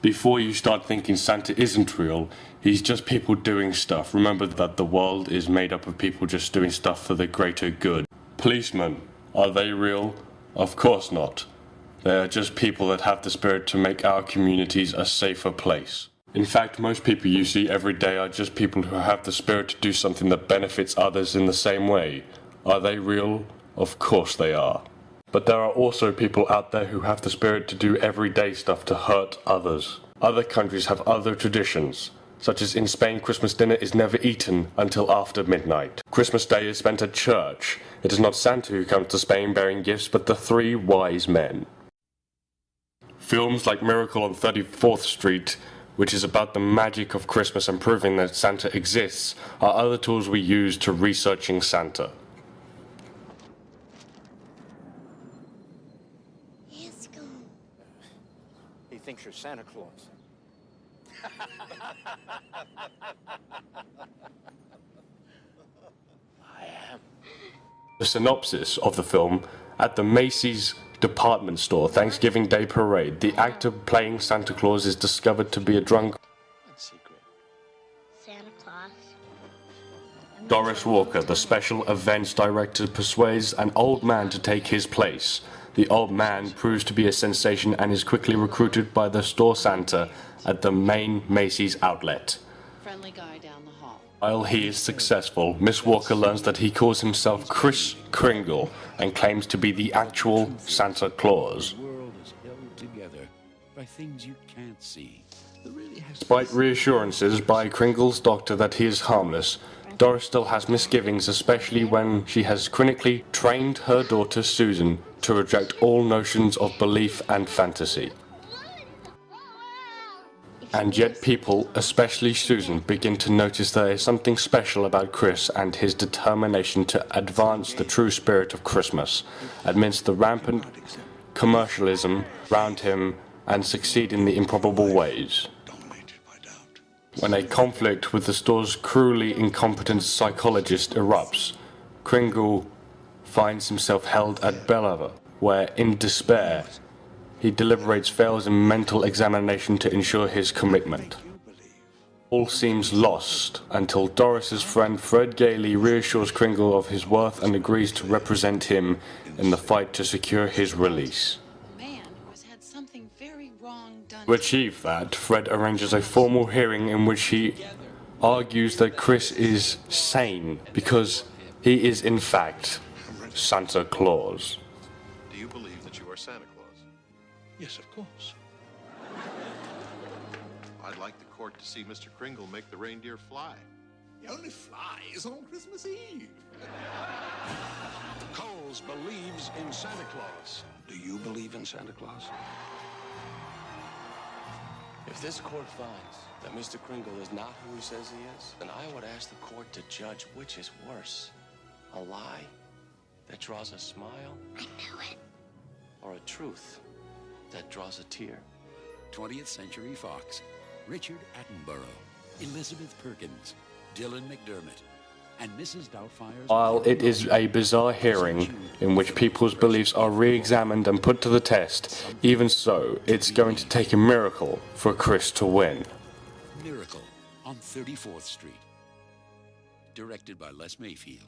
Before you start thinking Santa isn't real, he's just people doing stuff. Remember that the world is made up of people just doing stuff for the greater good. Policemen, are they real? Of course not. They are just people that have the spirit to make our communities a safer place. In fact, most people you see every day are just people who have the spirit to do something that benefits others in the same way. Are they real? Of course they are. But there are also people out there who have the spirit to do everyday stuff to hurt others. Other countries have other traditions, such as in Spain, Christmas dinner is never eaten until after midnight. Christmas Day is spent at church. It is not Santa who comes to Spain bearing gifts, but the three wise men. Films like Miracle on 34th Street, which is about the magic of Christmas and proving that Santa exists, are other tools we use to researching Santa. He thinks you're Santa Claus. I am. The synopsis of the film: at the Macy's department store Thanksgiving Day parade, the actor playing Santa Claus is discovered to be a drunk. What secret? Santa Claus. Doris Walker, the special events director, persuades an old man to take his place. The old man proves to be a sensation and is quickly recruited by the store Santa at the main Macy's outlet. Friendly guy down the hall. While he is successful, Miss Walker learns that he calls himself Kris Kringle and claims to be the actual Santa Claus. The world is held together by things you can't see. There really has Despite reassurances by Kringle's doctor that he is harmless, Doris still has misgivings, especially when she has clinically trained her daughter Susan to reject all notions of belief and fantasy. And yet people, especially Susan, begin to notice there is something special about Kris and his determination to advance the true spirit of Christmas amidst the rampant commercialism around him and succeed in the improbable ways. When a conflict with the store's cruelly incompetent psychologist erupts, Kringle finds himself held at Bellever, where, in despair, he deliberates, fails in mental examination to ensure his commitment. All seems lost until Doris's friend Fred Gailey reassures Kringle of his worth and agrees to represent him in the fight to secure his release. To achieve that, Fred arranges a formal hearing in which he argues that Kris is sane because he is in fact Santa Claus. Do you believe that you are Santa Claus? Yes, of course. I'd like the court to see Mr. Kringle make the reindeer fly. He only flies on Christmas Eve. Coles believes in Santa Claus. Do you believe in Santa Claus? If this court finds that Mr. Kringle is not who he says he is, then I would ask the court to judge which is worse, a lie that draws a smile, I knew it. or a truth that draws a tear. 20th Century Fox. Richard Attenborough, Elizabeth Perkins, Dylan McDermott, and Mrs. Doubtfire's... While it is a bizarre hearing in which people's beliefs are re-examined and put to the test, even so, it's going to take a miracle for Kris to win. Miracle on 34th Street. Directed by Les Mayfield.